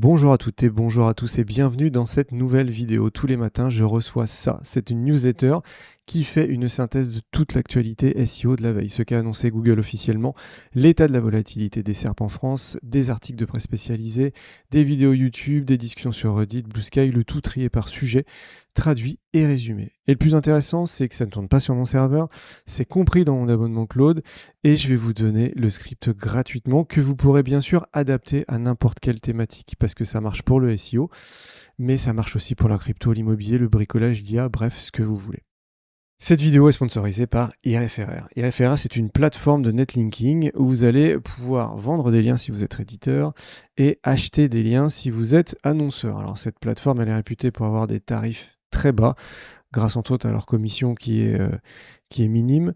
Bonjour à toutes et bonjour à tous et bienvenue dans cette nouvelle vidéo. Tous les matins, je reçois ça. C'est une newsletter qui fait une synthèse de toute l'actualité SEO de la veille. Ce qu'a annoncé Google officiellement, l'état de la volatilité des SERP en France, des articles de presse spécialisés, des vidéos YouTube, des discussions sur Reddit, Blue Sky, le tout trié par sujet, traduit et résumé. Et le plus intéressant, c'est que ça ne tourne pas sur mon serveur, c'est compris dans mon abonnement Claude et je vais vous donner le script gratuitement que vous pourrez bien sûr adapter à n'importe quelle thématique parce que ça marche pour le SEO, mais ça marche aussi pour la crypto, l'immobilier, le bricolage, l'IA, bref, ce que vous voulez. Cette vidéo est sponsorisée par IRFRR. IRFRR, c'est une plateforme de netlinking où vous allez pouvoir vendre des liens si vous êtes éditeur et acheter des liens si vous êtes annonceur. Alors cette plateforme, elle est réputée pour avoir des tarifs très bas, grâce entre autres à leur commission qui est minime.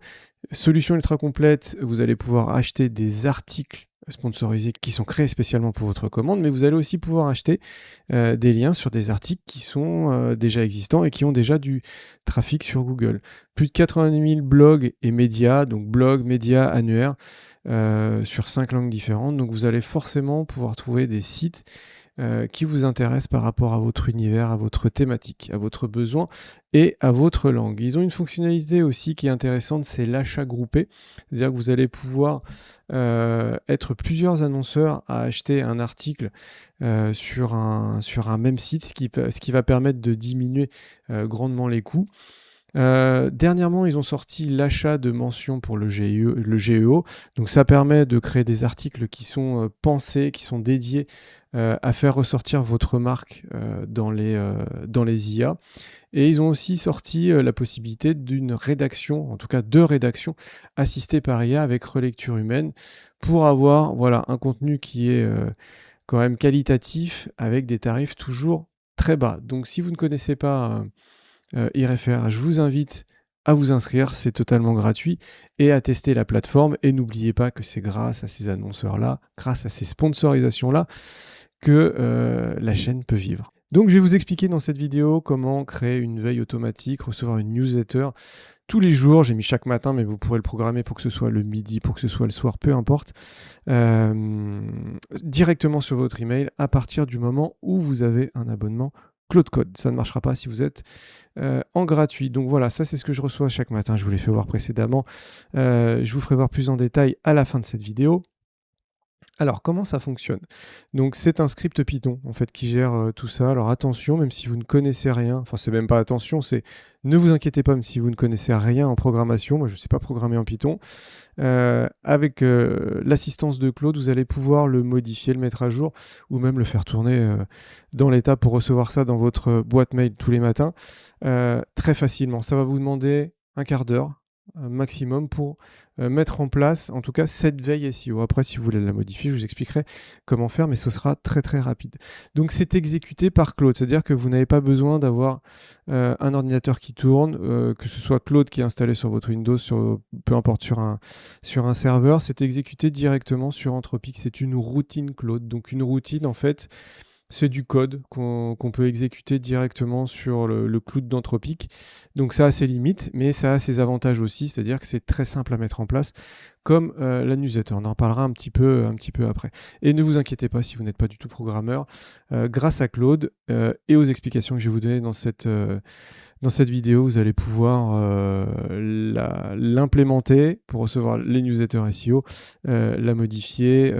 Solution ultra complète, vous allez pouvoir acheter des articles sponsorisés qui sont créés spécialement pour votre commande, mais vous allez aussi pouvoir acheter des liens sur des articles qui sont déjà existants et qui ont déjà du trafic sur Google. Plus de 90 000 blogs et médias, donc blogs, médias, annuaires, sur 5 langues différentes. Donc vous allez forcément pouvoir trouver des sites qui vous intéressent par rapport à votre univers, à votre thématique, à votre besoin et à votre langue. Ils ont une fonctionnalité aussi qui est intéressante, c'est l'achat groupé. C'est-à-dire que vous allez pouvoir être plusieurs annonceurs à acheter un article sur un même site, ce qui va permettre de diminuer grandement les coûts. Dernièrement, ils ont sorti l'achat de mentions pour le GEO. Donc ça permet de créer des articles qui sont pensés, qui sont dédiés à faire ressortir votre marque dans les IA. Et ils ont aussi sorti la possibilité d'une rédaction, en tout cas de rédaction, assistée par IA avec relecture humaine pour avoir un contenu qui est quand même qualitatif avec des tarifs toujours très bas. Donc si vous ne connaissez pas IRFR, je vous invite à vous inscrire, c'est totalement gratuit, et à tester la plateforme. Et n'oubliez pas que c'est grâce à ces annonceurs-là, grâce à ces sponsorisations-là, que la chaîne peut vivre. Donc je vais vous expliquer dans cette vidéo comment créer une veille automatique, recevoir une newsletter tous les jours. J'ai mis chaque matin, mais vous pourrez le programmer pour que ce soit le midi, pour que ce soit le soir, peu importe, directement sur votre email à partir du moment où vous avez un abonnement Claude Code. Ça ne marchera pas si vous êtes en gratuit. Donc voilà, ça c'est ce que je reçois chaque matin. Je vous l'ai fait voir précédemment. Je vous ferai voir plus en détail à la fin de cette vidéo. Alors, comment ça fonctionne? Donc, c'est un script Python, en fait, qui gère tout ça. Alors, attention, même si vous ne connaissez rien, enfin, c'est même pas attention, c'est ne vous inquiétez pas, même si vous ne connaissez rien en programmation. Moi, je ne sais pas programmer en Python. Avec l'assistance de Claude, vous allez pouvoir le modifier, le mettre à jour, ou même le faire tourner dans l'état pour recevoir ça dans votre boîte mail tous les matins, très facilement. Ça va vous demander un quart d'heure maximum pour mettre en place, en tout cas, cette veille SEO. Après, si vous voulez la modifier, je vous expliquerai comment faire, mais ce sera très très rapide. Donc, c'est exécuté par Claude, c'est-à-dire que vous n'avez pas besoin d'avoir un ordinateur qui tourne, que ce soit Claude qui est installé sur votre Windows, peu importe sur un serveur, c'est exécuté directement sur Anthropic. C'est une routine Claude. Donc, une routine, en fait, c'est du code qu'on peut exécuter directement sur le cloud d'Anthropic. Donc ça a ses limites, mais ça a ses avantages aussi, c'est-à-dire que c'est très simple à mettre en place, comme la newsletter. On en reparlera un petit peu après. Et ne vous inquiétez pas si vous n'êtes pas du tout programmeur, grâce à Claude et aux explications que je vais vous donner dans cette vidéo, vous allez pouvoir l'implémenter pour recevoir les newsletters SEO, la modifier,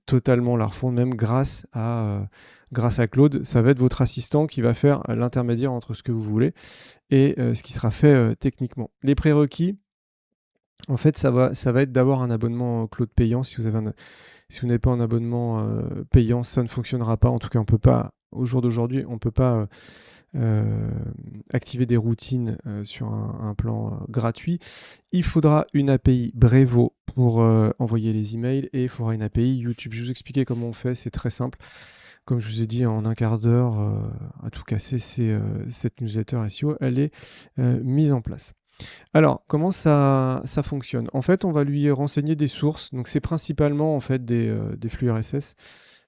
totalement la refondre, même grâce à Claude. Ça va être votre assistant qui va faire l'intermédiaire entre ce que vous voulez et ce qui sera fait techniquement. Les prérequis, en fait, ça va être d'avoir un abonnement Claude payant. Si vous n'avez pas un abonnement payant, ça ne fonctionnera pas. En tout cas, on peut pas, au jour d'aujourd'hui, on ne peut pas activer des routines sur un plan gratuit. Il faudra une API Brevo pour envoyer les emails et il faudra une API YouTube. Je vais vous expliquer comment on fait, c'est très simple. Comme je vous ai dit, en un quart d'heure, à tout casser, cette newsletter SEO, elle est mise en place. Alors, comment ça fonctionne? En fait, on va lui renseigner des sources. Donc, c'est principalement en fait des flux RSS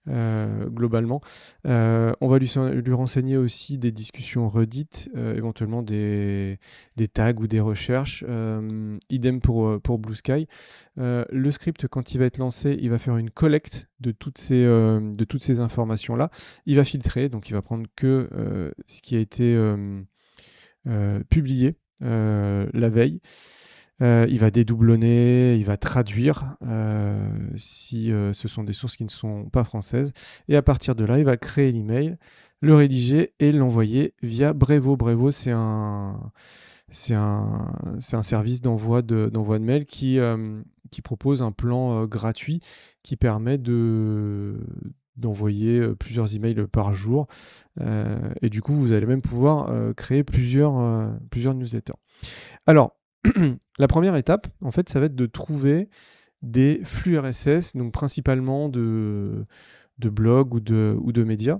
globalement. On va lui renseigner aussi des discussions Reddit, éventuellement des tags ou des recherches. Idem pour Blue Sky. Le script, quand il va être lancé, il va faire une collecte de toutes ces informations-là. Il va filtrer, donc il va prendre que ce qui a été publié la veille. Il va dédoublonner, il va traduire si ce sont des sources qui ne sont pas françaises. Et à partir de là, il va créer l'email, le rédiger et l'envoyer via Brevo. Brevo, c'est un service d'envoi de mail qui propose un plan gratuit qui permet d'envoyer plusieurs emails par jour. Et du coup, vous allez même pouvoir créer plusieurs newsletters. Alors, la première étape, en fait, ça va être de trouver des flux RSS, donc principalement de blogs ou de médias.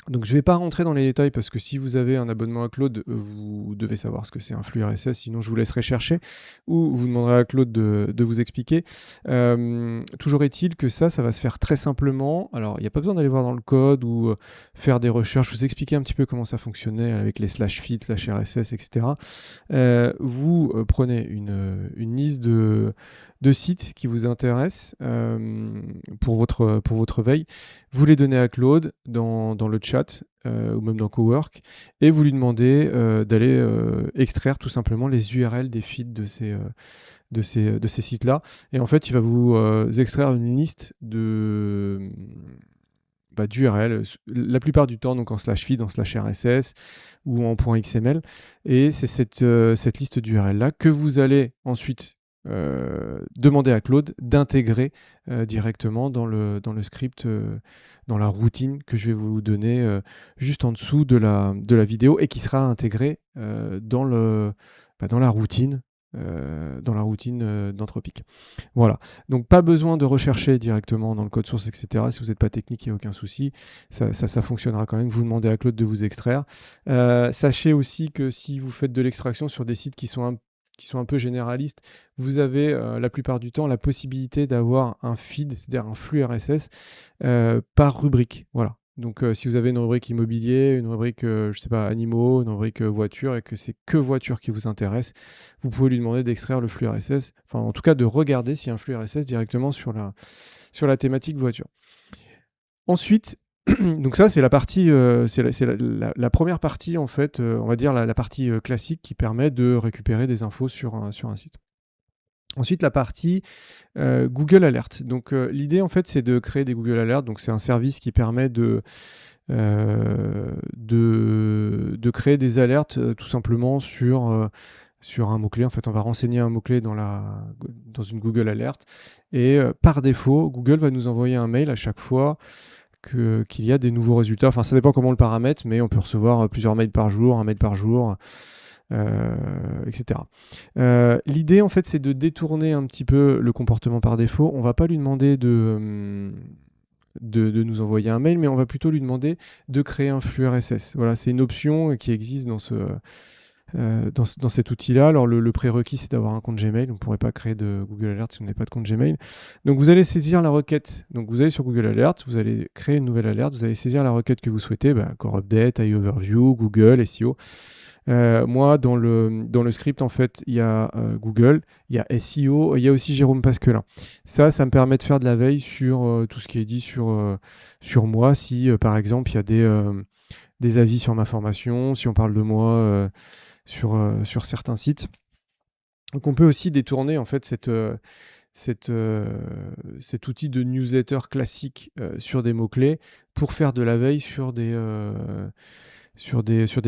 Donc je ne vais pas rentrer dans les détails parce que si vous avez un abonnement à Claude, vous devez savoir ce que c'est un flux RSS, sinon je vous laisserai chercher ou vous demanderez à Claude de vous expliquer. Toujours est-il que ça va se faire très simplement. Alors il n'y a pas besoin d'aller voir dans le code ou faire des recherches, vous expliquer un petit peu comment ça fonctionnait avec les /feed, /RSS, etc. Vous prenez une liste de sites qui vous intéressent pour votre veille. Vous les donnez à Claude dans le chat ou même dans Cowork et vous lui demandez d'aller extraire tout simplement les URL des feeds de ces sites-là. Et en fait, il va vous extraire une liste d'URL, la plupart du temps donc en /feed, en /RSS ou en .xml. Et c'est cette liste d'URL-là que vous allez ensuite demander à Claude d'intégrer directement dans le script, dans la routine que je vais vous donner juste en dessous de la vidéo et qui sera intégrée dans la routine d'Anthropic. Voilà. Donc pas besoin de rechercher directement dans le code source, etc. Si vous n'êtes pas technique, il n'y a aucun souci. Ça fonctionnera quand même. Vous demandez à Claude de vous extraire. Sachez aussi que si vous faites de l'extraction sur des sites qui sont un peu généralistes, vous avez la plupart du temps la possibilité d'avoir un feed, c'est-à-dire un flux RSS par rubrique. Voilà. Donc si vous avez une rubrique immobilier, une rubrique je sais pas, animaux, une rubrique voiture et que c'est que voiture qui vous intéresse, vous pouvez lui demander d'extraire le flux RSS, enfin en tout cas de regarder s'il y a un flux RSS directement sur la thématique voiture. Ensuite, donc ça c'est la partie, c'est la première partie en fait, on va dire la partie classique qui permet de récupérer des infos sur un site. Ensuite, la partie Google Alert. Donc, l'idée, en fait, c'est de créer des Google Alerts. Donc, c'est un service qui permet de créer des alertes tout simplement sur un mot-clé. En fait, on va renseigner un mot-clé dans une Google Alert. Et par défaut, Google va nous envoyer un mail à chaque fois qu'il y a des nouveaux résultats. Enfin, ça dépend comment on le paramètre, mais on peut recevoir plusieurs mails par jour, un mail par jour. Etc. L'idée, en fait, c'est de détourner un petit peu le comportement par défaut. On ne va pas lui demander de nous envoyer un mail, mais on va plutôt lui demander de créer un flux RSS. Voilà, c'est une option qui existe dans cet outil-là. Alors, le prérequis, c'est d'avoir un compte Gmail. On ne pourrait pas créer de Google Alert si on n'a pas de compte Gmail. Donc, vous allez saisir la requête. Donc, vous allez sur Google Alert, vous allez créer une nouvelle alerte, vous allez saisir la requête que vous souhaitez, Core Update, iOverview, Google, SEO. Moi, dans le script, en fait, il y a Google, il y a SEO, il y a aussi Jérôme Pasquelin. Ça me permet de faire de la veille sur tout ce qui est dit sur moi. Si, par exemple, il y a des avis sur ma formation, si on parle de moi sur certains sites. Donc, on peut aussi détourner, en fait, cet outil de newsletter classique sur des mots-clés pour faire de la veille sur des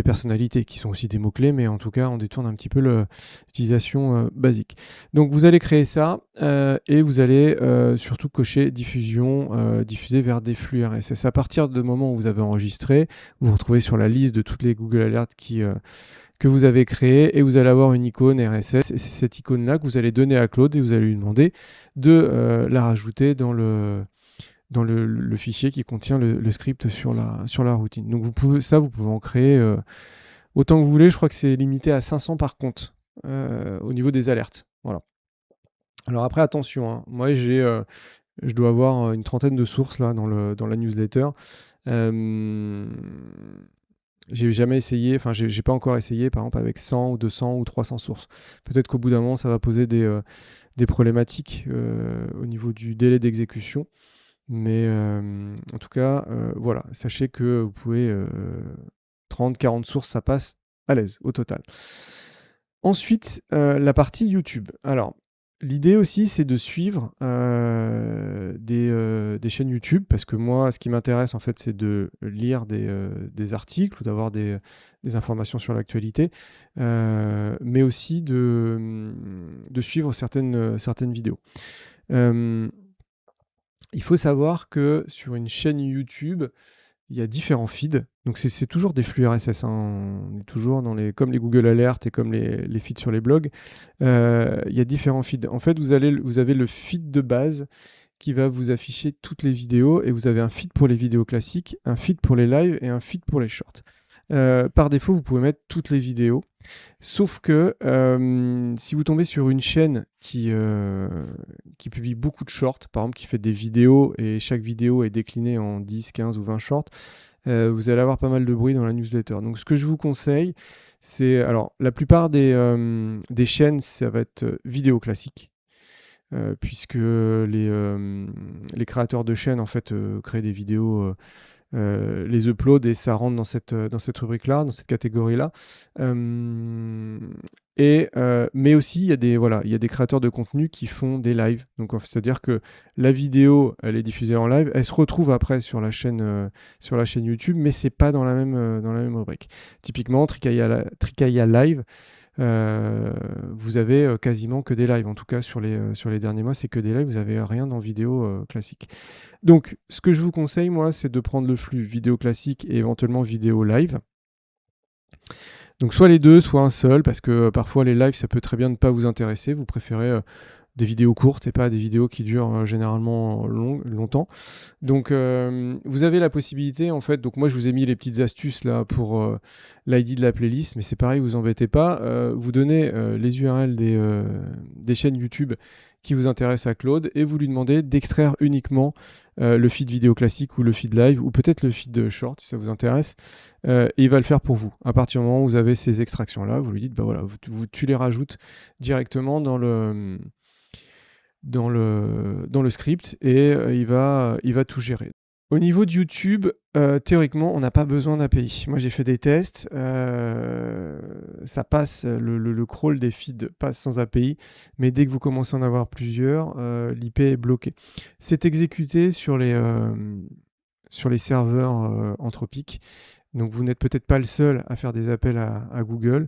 personnalités qui sont aussi des mots-clés, mais en tout cas, on détourne un petit peu l'utilisation basique. Donc, vous allez créer ça et vous allez surtout cocher diffusion, diffuser vers des flux RSS. À partir du moment où vous avez enregistré, vous vous retrouvez sur la liste de toutes les Google Alerts que vous avez créées et vous allez avoir une icône RSS. Et c'est cette icône-là que vous allez donner à Claude et vous allez lui demander de la rajouter dans le fichier qui contient le script sur la routine. Donc vous pouvez en créer autant que vous voulez. Je crois que c'est limité à 500 par compte au niveau des alertes. Voilà. Alors après, attention, hein. Moi j'ai Je dois avoir une trentaine de sources là dans la newsletter. Euh, j'ai jamais essayé, enfin j'ai pas encore essayé par exemple avec 100 ou 200 ou 300 sources. Peut-être qu'au bout d'un moment ça va poser des problématiques au niveau du délai d'exécution. Mais en tout cas, voilà, sachez que vous pouvez 30, 40 sources, ça passe à l'aise au total. Ensuite, la partie YouTube. Alors, l'idée aussi, c'est de suivre des chaînes YouTube, parce que moi, ce qui m'intéresse, en fait, c'est de lire des articles ou d'avoir des informations sur l'actualité, mais aussi de suivre certaines vidéos. Il faut savoir que sur une chaîne YouTube, il y a différents feeds. Donc c'est toujours des flux RSS, hein. On est toujours comme les Google Alerts et comme les feeds sur les blogs. Il y a différents feeds. En fait, vous avez le feed de base qui va vous afficher toutes les vidéos et vous avez un feed pour les vidéos classiques, un feed pour les lives et un feed pour les shorts. Par défaut, vous pouvez mettre toutes les vidéos. Sauf que si vous tombez sur une chaîne qui publie beaucoup de shorts, par exemple qui fait des vidéos et chaque vidéo est déclinée en 10, 15 ou 20 shorts, vous allez avoir pas mal de bruit dans la newsletter. Donc ce que je vous conseille, c'est... Alors la plupart des chaînes, ça va être vidéo classique. Puisque les créateurs de chaînes en fait créent des vidéos, les upload et ça rentre dans cette rubrique-là, dans cette catégorie-là. Mais aussi, il y a des créateurs de contenu qui font des lives. Donc, c'est-à-dire que la vidéo, elle est diffusée en live, elle se retrouve après sur la chaîne YouTube, mais c'est pas dans la même rubrique. Typiquement, Trikaya Live, vous avez quasiment que des lives. En tout cas, sur les derniers mois, c'est que des lives. Vous n'avez rien en vidéo classique. Donc, ce que je vous conseille, moi, c'est de prendre le flux vidéo classique et éventuellement vidéo live. Donc, soit les deux, soit un seul, parce que parfois, les lives, ça peut très bien ne pas vous intéresser. Vous préférez des vidéos courtes et pas des vidéos qui durent généralement longtemps. Donc, vous avez la possibilité, en fait, donc moi, je vous ai mis les petites astuces là pour l'ID de la playlist, mais c'est pareil, vous embêtez pas. Vous donnez les URL des chaînes YouTube qui vous intéressent à Claude et vous lui demandez d'extraire uniquement le feed vidéo classique ou le feed live ou peut-être le feed short si ça vous intéresse. Et il va le faire pour vous. À partir du moment où vous avez ces extractions-là, vous lui dites, bah voilà, tu les rajoutes directement dans le script et il va tout gérer. Au niveau de YouTube, théoriquement, on n'a pas besoin d'API. Moi, j'ai fait des tests. Ça passe, le crawl des feeds passe sans API, mais dès que vous commencez à en avoir plusieurs, l'IP est bloqué. C'est exécuté sur les serveurs Anthropic. Donc, vous n'êtes peut-être pas le seul à faire des appels à Google.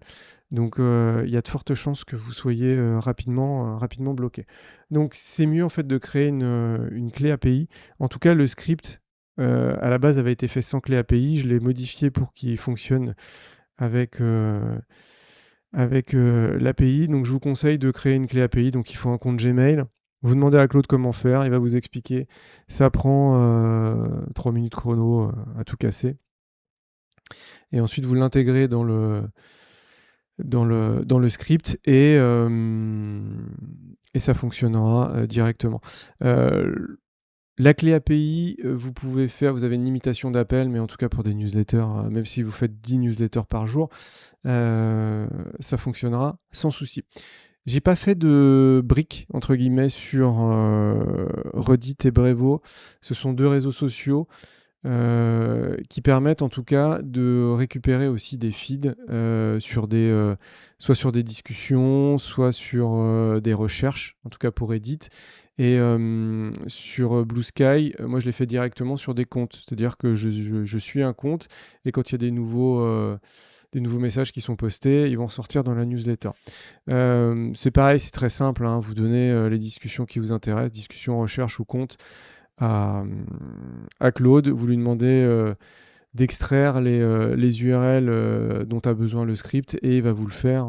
Donc, il y a de fortes chances que vous soyez rapidement bloqué. Donc, c'est mieux en fait de créer une clé API. En tout cas, le script à la base avait été fait sans clé API. Je l'ai modifié pour qu'il fonctionne avec l'API. Donc, je vous conseille de créer une clé API. Donc, il faut un compte Gmail. Vous demandez à Claude comment faire. Il va vous expliquer. Ça prend 3 minutes chrono à tout casser. Et ensuite, vous l'intégrez dans le script et ça fonctionnera directement. La clé API, vous avez une limitation d'appel, mais en tout cas pour des newsletters, même si vous faites 10 newsletters par jour, ça fonctionnera sans souci. J'ai pas fait de briques, entre guillemets, sur Reddit et Brevo. Ce sont deux réseaux sociaux qui permettent en tout cas de récupérer aussi des feeds soit sur des discussions, soit sur des recherches, en tout cas pour Reddit. Et sur Blue Sky, moi je l'ai fait directement sur des comptes, c'est-à-dire que je suis un compte et quand il y a des nouveaux messages qui sont postés, ils vont sortir dans la newsletter. C'est pareil, c'est très simple, hein, vous donnez les discussions qui vous intéressent, discussions, recherche ou compte, à Claude, vous lui demandez d'extraire les URL dont a besoin le script et il va vous le faire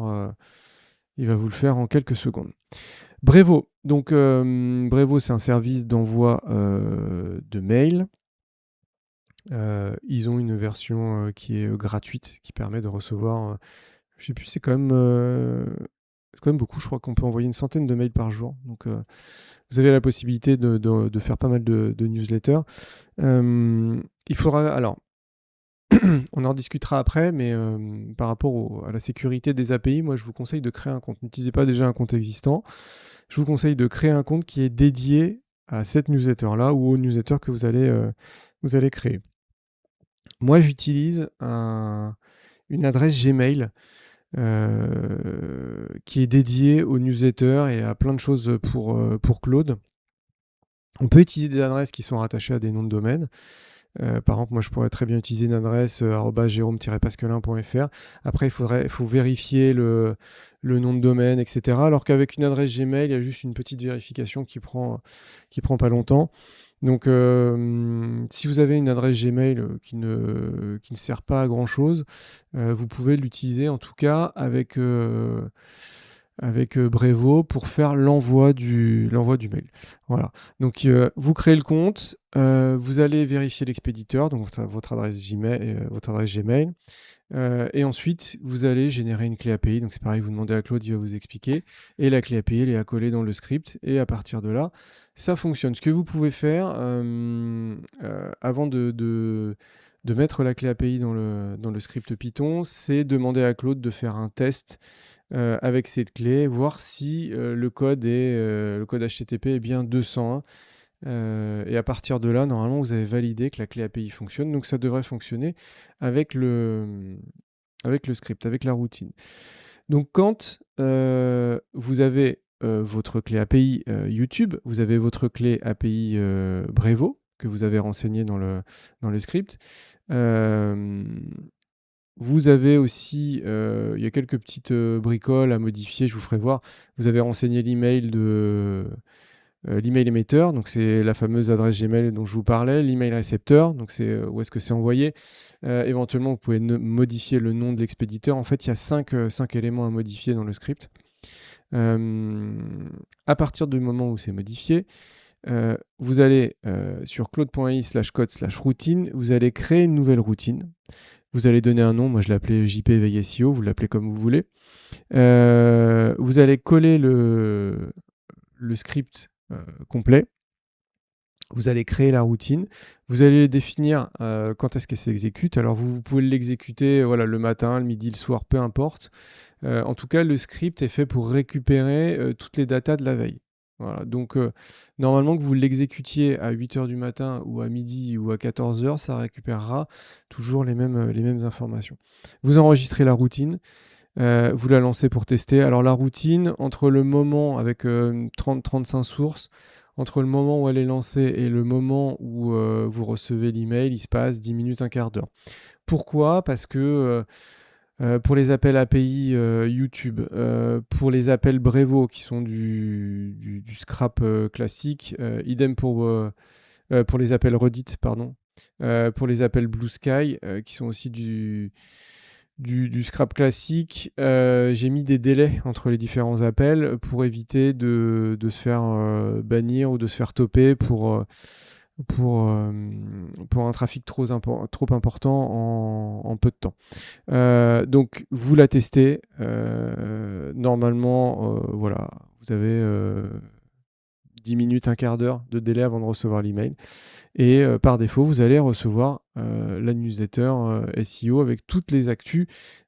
en quelques secondes. Brevo. Donc Brevo, c'est un service d'envoi de mail. Ils ont une version qui est gratuite, qui permet de recevoir, je sais plus, c'est quand même C'est quand même beaucoup, je crois qu'on peut envoyer une centaine de mails par jour. Donc, vous avez la possibilité de faire pas mal de newsletters. Il faudra... Alors, on en discutera après, mais par rapport à la sécurité des API, moi, je vous conseille de créer un compte. N'utilisez pas déjà un compte existant. Je vous conseille de créer un compte qui est dédié à cette newsletter-là ou aux newsletters que vous allez créer. Moi, j'utilise une adresse Gmail qui est dédiée aux newsletters et à plein de choses pour Claude. On peut utiliser des adresses qui sont rattachées à des noms de domaine. Par exemple, moi, je pourrais très bien utiliser une adresse @jérôme-pasquelin.fr. Après, il faut vérifier le nom de domaine, etc. Alors qu'avec une adresse Gmail, il y a juste une petite vérification qui prend pas longtemps. Donc, si vous avez une adresse Gmail qui ne sert pas à grand-chose, vous pouvez l'utiliser en tout cas avec Brevo pour faire l'envoi du mail. Voilà. Donc, vous créez le compte, vous allez vérifier l'expéditeur, donc votre adresse Gmail. Et ensuite, vous allez générer une clé API. Donc, c'est pareil, vous demandez à Claude, il va vous expliquer. Et la clé API, elle est accolée dans le script. Et à partir de là, ça fonctionne. Ce que vous pouvez faire avant de mettre la clé API dans le script Python, c'est demander à Claude de faire un test avec cette clé, voir si le code HTTP est bien 201. Et à partir de là, normalement, vous avez validé que la clé API fonctionne. Donc, ça devrait fonctionner avec le script, avec la routine. Donc, quand vous avez votre clé API YouTube, vous avez votre clé API Brevo que vous avez renseigné dans le script. Vous avez aussi, il y a quelques petites bricoles à modifier, je vous ferai voir. Vous avez renseigné l'email l'email émetteur, donc c'est la fameuse adresse Gmail dont je vous parlais, l'email récepteur, donc c'est où est-ce que c'est envoyé. Éventuellement, vous pouvez modifier le nom de l'expéditeur. En fait, il y a 5 éléments à modifier dans le script. À partir du moment où c'est modifié, vous allez sur claude.ai/code/routine, vous allez créer une nouvelle routine. Vous allez donner un nom, moi je l'appelais JP Veille SEO, vous l'appelez comme vous voulez. Vous allez coller le script complet. Vous allez créer la routine. Vous allez définir quand est-ce qu'elle s'exécute. Alors vous pouvez l'exécuter le matin, le midi, le soir, peu importe. En tout cas, le script est fait pour récupérer toutes les datas de la veille. Voilà. Donc, normalement, que vous l'exécutiez à 8h du matin ou à midi ou à 14h, ça récupérera toujours les mêmes informations. Vous enregistrez la routine. Vous la lancez pour tester. Alors la routine, entre le moment avec 30-35 sources, entre le moment où elle est lancée et le moment où vous recevez l'email, il se passe 10 minutes, un quart d'heure. Pourquoi ? Parce que pour les appels API YouTube, pour les appels Brevo qui sont du scrap classique, idem pour les appels Reddit, pardon. Pour les appels Blue Sky qui sont aussi du scrap classique, j'ai mis des délais entre les différents appels pour éviter de se faire bannir ou de se faire toper pour un trafic trop important en peu de temps. Donc vous la testez. Normalement, vous avez 10 minutes, un quart d'heure de délai avant de recevoir l'email. Et par défaut, vous allez recevoir la newsletter SEO avec toutes les actus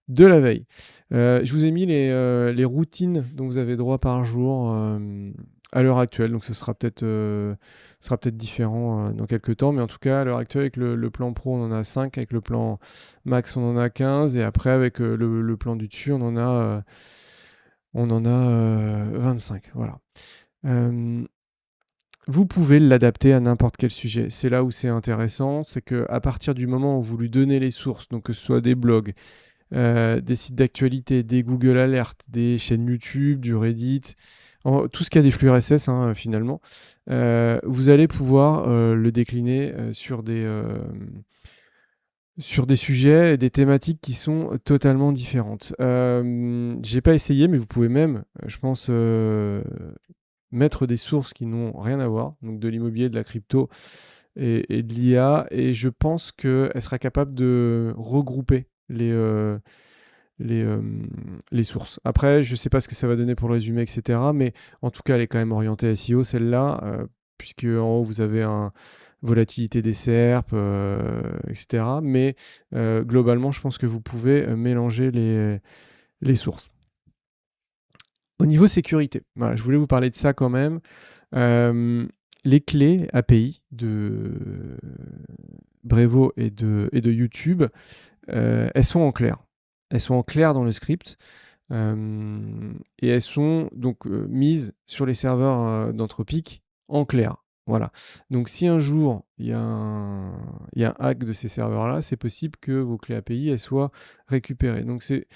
de la veille. Je vous ai mis les routines dont vous avez droit par jour à l'heure actuelle. Donc ce sera peut-être différent dans quelques temps. Mais en tout cas, à l'heure actuelle, avec le plan Pro, on en a 5. Avec le plan Max, on en a 15. Et après, avec le plan du dessus, on en a 25. Voilà. Vous pouvez l'adapter à n'importe quel sujet. C'est là où c'est intéressant, c'est qu'à partir du moment où vous lui donnez les sources, donc que ce soit des blogs, des sites d'actualité, des Google Alerts, des chaînes YouTube, du Reddit, tout ce qui a des flux RSS finalement, vous allez pouvoir le décliner sur des sujets et des thématiques qui sont totalement différentes. J'ai pas essayé, mais vous pouvez même, je pense, mettre des sources qui n'ont rien à voir, donc de l'immobilier, de la crypto et de l'IA, et je pense qu'elle sera capable de regrouper les sources. Après, je ne sais pas ce que ça va donner pour le résumé, etc. Mais en tout cas, elle est quand même orientée SEO, celle-là, puisque en haut, vous avez un volatilité des SERP, etc. Mais globalement, je pense que vous pouvez mélanger les sources. Au niveau sécurité, voilà, je voulais vous parler de ça quand même. Les clés API de Brevo et de YouTube, elles sont en clair. Elles sont en clair dans le script et elles sont donc mises sur les serveurs d'Anthropic en clair. Voilà. Donc si un jour il y a un hack de ces serveurs-là, c'est possible que vos clés API elles soient récupérées. Donc c'est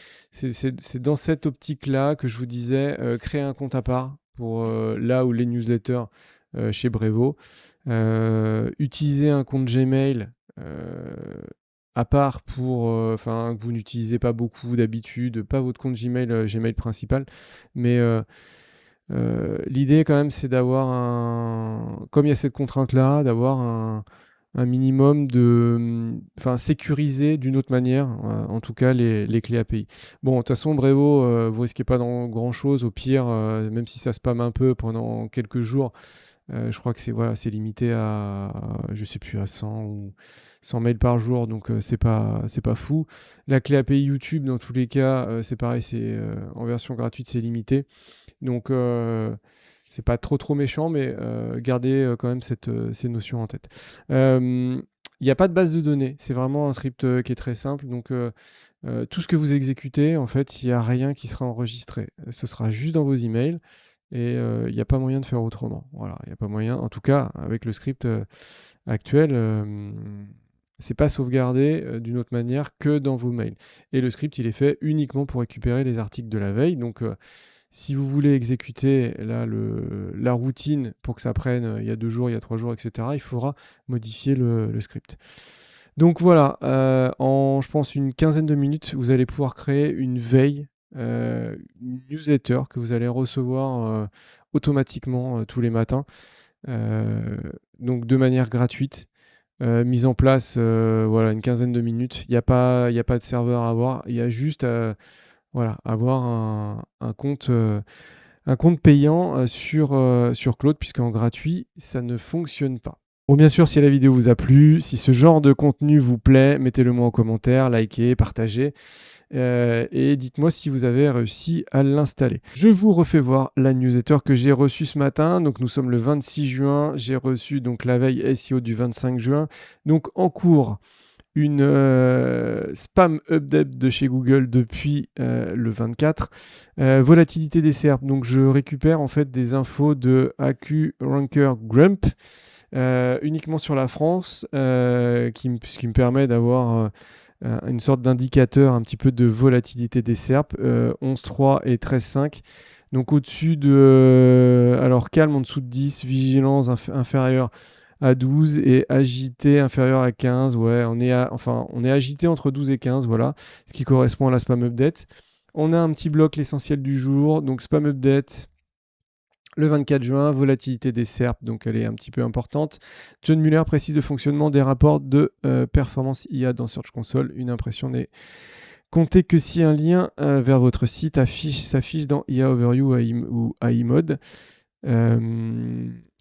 dans cette optique-là que je vous disais, créer un compte à part pour là où les newsletters chez Brevo. Utiliser un compte Gmail à part pour, que vous n'utilisez pas beaucoup d'habitude, pas votre compte Gmail principal, mais l'idée quand même c'est d'avoir comme il y a cette contrainte-là, d'avoir un minimum de, sécuriser d'une autre manière, en tout cas les clés API. Bon, de toute façon, Brevo, vous risquez pas grand-chose, au pire, même si ça spam un peu pendant quelques jours, je crois que c'est limité à, je sais plus, à 100 ou 100 mails par jour, donc c'est pas fou. La clé API YouTube, dans tous les cas, c'est pareil, c'est en version gratuite, c'est limité. Donc c'est pas trop méchant, mais gardez quand même ces notions en tête. Il n'y a pas de base de données, c'est vraiment un script qui est très simple. Donc tout ce que vous exécutez, en fait, il n'y a rien qui sera enregistré. Ce sera juste dans vos emails. Et il n'y a pas moyen de faire autrement. Voilà, il n'y a pas moyen. En tout cas, avec le script actuel, c'est pas sauvegardé d'une autre manière que dans vos mails. Et le script, il est fait uniquement pour récupérer les articles de la veille. Donc, si vous voulez exécuter là, la routine pour que ça prenne il y a 2 jours, il y a 3 jours, etc., il faudra modifier le script. Donc voilà, en je pense une quinzaine de minutes, vous allez pouvoir créer une veille, une newsletter que vous allez recevoir automatiquement tous les matins, donc de manière gratuite, mise en place voilà, une quinzaine de minutes. Il n'y a pas de serveur à avoir, il y a juste avoir un compte payant sur Claude, puisqu'en gratuit, ça ne fonctionne pas. Bon, bien sûr, si la vidéo vous a plu, si ce genre de contenu vous plaît, mettez-le moi en commentaire, likez, partagez. Et dites-moi si vous avez réussi à l'installer. Je vous refais voir la newsletter que j'ai reçue ce matin. Donc nous sommes le 26 juin. J'ai reçu donc la veille SEO du 25 juin. Donc en cours, une spam update de chez Google depuis le 24. Volatilité des SERP. Donc je récupère en fait des infos de AQ Ranker Grump. Uniquement sur la France, ce qui me permet d'avoir une sorte d'indicateur un petit peu de volatilité des SERP, 11.3 et 13.5. Donc au-dessus de... alors calme en dessous de 10, vigilance inférieure à 12 et agité inférieur à 15. Ouais, on est agité entre 12 et 15, voilà, ce qui correspond à la spam update. On a un petit bloc l'essentiel du jour, donc spam update. Le 24 juin, volatilité des SERP, donc elle est un petit peu importante. John Mueller précise le fonctionnement des rapports de performance IA dans Search Console. Une impression n'est comptée que si un lien vers votre site s'affiche dans IA Overview ou AI Mode.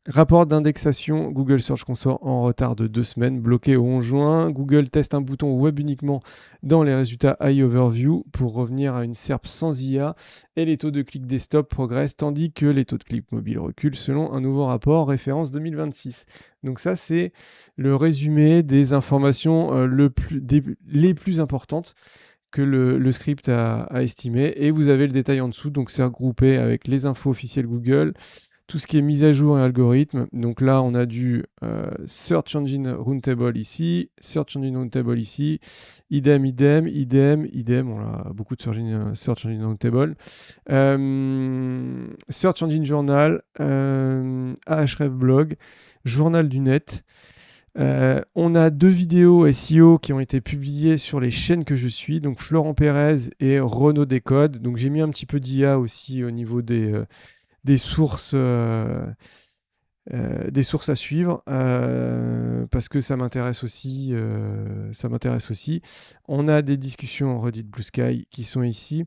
Rapport d'indexation Google Search Console en retard de 2 semaines, bloqué au 11 juin. Google teste un bouton web uniquement dans les résultats AI Overview pour revenir à une SERP sans IA et les taux de clic desktop progressent tandis que les taux de clic mobile reculent selon un nouveau rapport référence 2026. Donc ça c'est le résumé des informations les plus importantes que le script a estimé et vous avez le détail en dessous, donc c'est regroupé avec les infos officielles Google, tout ce qui est mise à jour et algorithme. Donc là, on a du Search Engine Roundtable ici, Search Engine Roundtable ici, idem. On a beaucoup de Search Engine Roundtable. Search Engine Journal, Ahref Blog, Journal du Net. On a 2 vidéos SEO qui ont été publiées sur les chaînes que je suis, donc Florent Pérez et Renaud Décode. Donc j'ai mis un petit peu d'IA aussi au niveau des sources des sources à suivre, parce que ça m'intéresse aussi, On a des discussions en Reddit Blue Sky qui sont ici.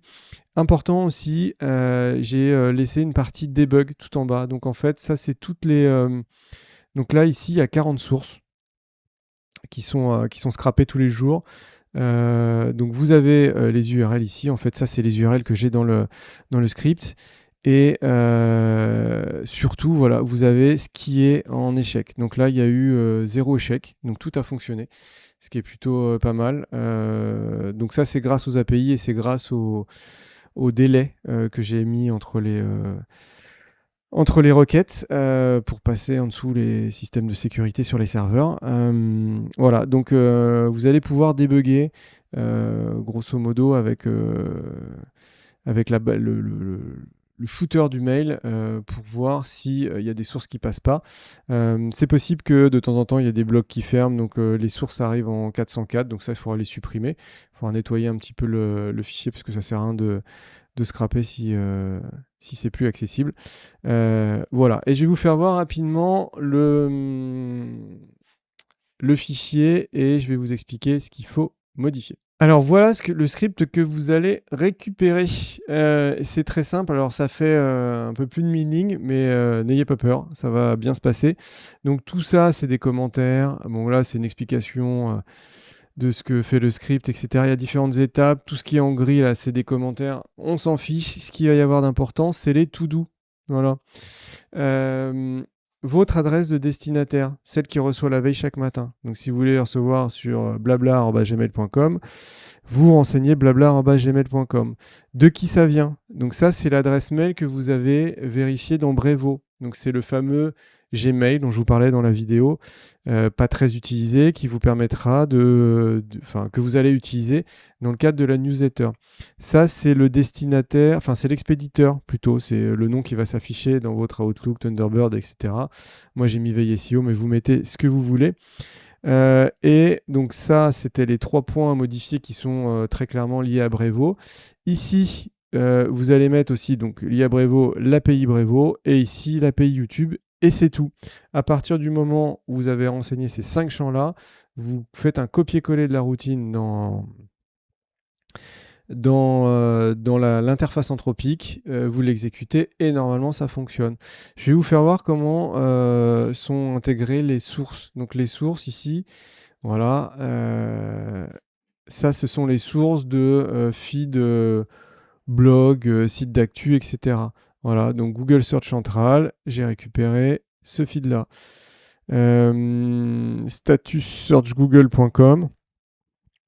Important aussi, j'ai laissé une partie debug tout en bas. Donc en fait, ça c'est toutes les... donc là, ici, il y a 40 sources qui sont scrappées tous les jours. Donc vous avez les URL ici. En fait, ça c'est les URL que j'ai dans le script. Et surtout, voilà, vous avez ce qui est en échec. Donc là, il y a eu 0 échec. Donc tout a fonctionné, ce qui est plutôt pas mal. Donc ça, c'est grâce aux API et c'est grâce au délai que j'ai mis entre les requêtes pour passer en dessous les systèmes de sécurité sur les serveurs. Voilà, donc vous allez pouvoir débugger grosso modo avec le footer du mail pour voir s'il y a des sources qui passent pas. C'est possible que de temps en temps il y a des blocs qui ferment, donc les sources arrivent en 404, donc ça il faudra les supprimer. Il faudra nettoyer un petit peu le fichier parce que ça sert à rien de scraper si c'est plus accessible. Voilà, et je vais vous faire voir rapidement le fichier et je vais vous expliquer ce qu'il faut modifier. Alors voilà le script que vous allez récupérer. C'est très simple, alors ça fait un peu plus de 1000 lignes, mais n'ayez pas peur, ça va bien se passer. Donc tout ça, c'est des commentaires. Bon là, c'est une explication de ce que fait le script, etc. Il y a différentes étapes. Tout ce qui est en gris, là, c'est des commentaires. On s'en fiche. Ce qu'il va y avoir d'important, c'est les to-do. Voilà. Votre adresse de destinataire, celle qui reçoit la veille chaque matin. Donc, si vous voulez recevoir sur blabla@gmail.com, vous renseignez blabla@gmail.com. De qui ça vient? Donc, ça, c'est l'adresse mail que vous avez vérifiée dans Brevo. Donc, c'est le fameux Gmail dont je vous parlais dans la vidéo, pas très utilisé, qui vous permettra que vous allez utiliser dans le cadre de la newsletter. Ça, c'est le destinataire, enfin c'est l'expéditeur plutôt, c'est le nom qui va s'afficher dans votre Outlook, Thunderbird, etc. Moi, j'ai mis veille SEO, mais vous mettez ce que vous voulez. Et donc ça, c'était les 3 points à modifier qui sont très clairement liés à Brevo. Ici, vous allez mettre aussi, donc lié à Brevo, l'API Brevo, et ici, l'API YouTube. Et c'est tout. À partir du moment où vous avez renseigné ces 5 champs-là, vous faites un copier-coller de la routine dans l'interface anthropique, vous l'exécutez et normalement ça fonctionne. Je vais vous faire voir comment sont intégrées les sources. Donc les sources ici, voilà, ça ce sont les sources de feed, blog, sites d'actu, etc. Voilà, donc Google Search Central, j'ai récupéré ce feed-là. Statussearchgoogle.com.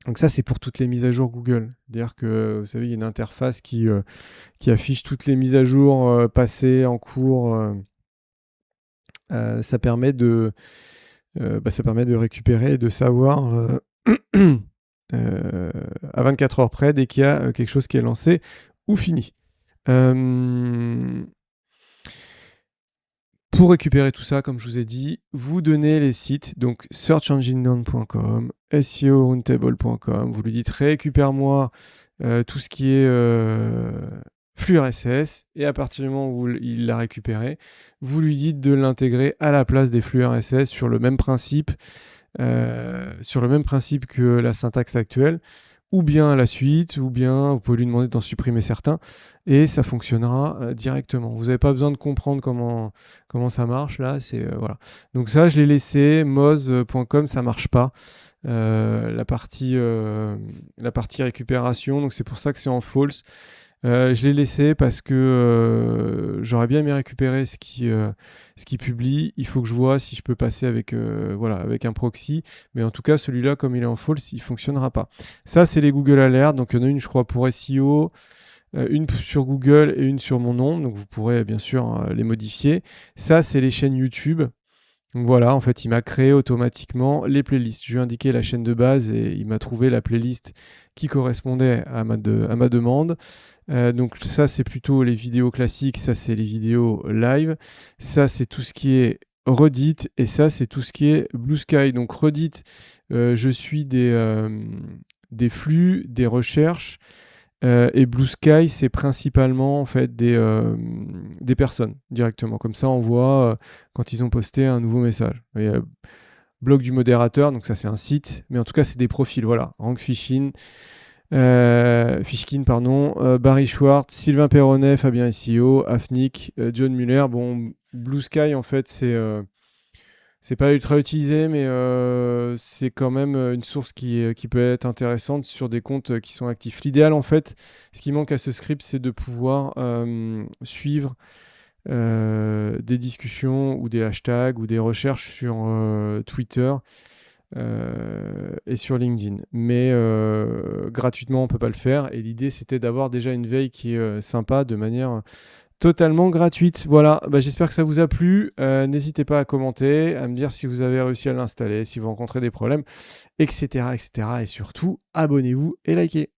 Donc ça, c'est pour toutes les mises à jour Google. C'est-à-dire que, vous savez, il y a une interface qui affiche toutes les mises à jour passées, en cours. Ça permet de récupérer et de savoir à 24 heures près dès qu'il y a quelque chose qui est lancé ou fini. Pour récupérer tout ça, comme je vous ai dit, vous donnez les sites, donc searchenginedown.com, seoroundtable.com, vous lui dites récupère-moi tout ce qui est flux RSS, et à partir du moment où il l'a récupéré, vous lui dites de l'intégrer à la place des flux RSS sur le même principe que la syntaxe actuelle, ou bien à la suite, ou bien vous pouvez lui demander d'en supprimer certains, et ça fonctionnera directement. Vous n'avez pas besoin de comprendre comment ça marche, là, voilà. Donc ça, je l'ai laissé, moz.com, ça marche pas, la partie récupération, donc c'est pour ça que c'est en false. Je l'ai laissé parce que j'aurais bien aimé récupérer ce qui publie. Il faut que je vois si je peux passer avec un proxy. Mais en tout cas, celui-là, comme il est en false, il ne fonctionnera pas. Ça, c'est les Google Alerts. Donc, il y en a une, je crois, pour SEO, une sur Google et une sur mon nom. Donc, vous pourrez bien sûr les modifier. Ça, c'est les chaînes YouTube. Donc voilà, en fait, il m'a créé automatiquement les playlists. Je lui ai indiqué la chaîne de base et il m'a trouvé la playlist qui correspondait à ma demande. Donc ça, c'est plutôt les vidéos classiques, ça, c'est les vidéos live. Ça, c'est tout ce qui est Reddit et ça, c'est tout ce qui est Blue Sky. Donc Reddit, je suis des flux, des recherches Et Blue Sky, c'est principalement en fait des personnes directement. Comme ça, on voit quand ils ont posté un nouveau message. Et, blog du modérateur, donc ça c'est un site, mais en tout cas c'est des profils. Voilà, Hank Fishkin, pardon, Barry Schwartz, Sylvain Perronnet, Fabien SEO, Afnik, John Muller. Bon, Blue Sky en fait c'est pas ultra utilisé, mais c'est quand même une source qui peut être intéressante sur des comptes qui sont actifs. L'idéal, en fait, ce qui manque à ce script, c'est de pouvoir suivre des discussions ou des hashtags ou des recherches sur Twitter et sur LinkedIn. Mais gratuitement, on ne peut pas le faire. Et l'idée, c'était d'avoir déjà une veille qui est sympa de manière totalement gratuite. Voilà, j'espère que ça vous a plu. N'hésitez pas à commenter, à me dire si vous avez réussi à l'installer, si vous rencontrez des problèmes, etc. etc. Et surtout, abonnez-vous et likez.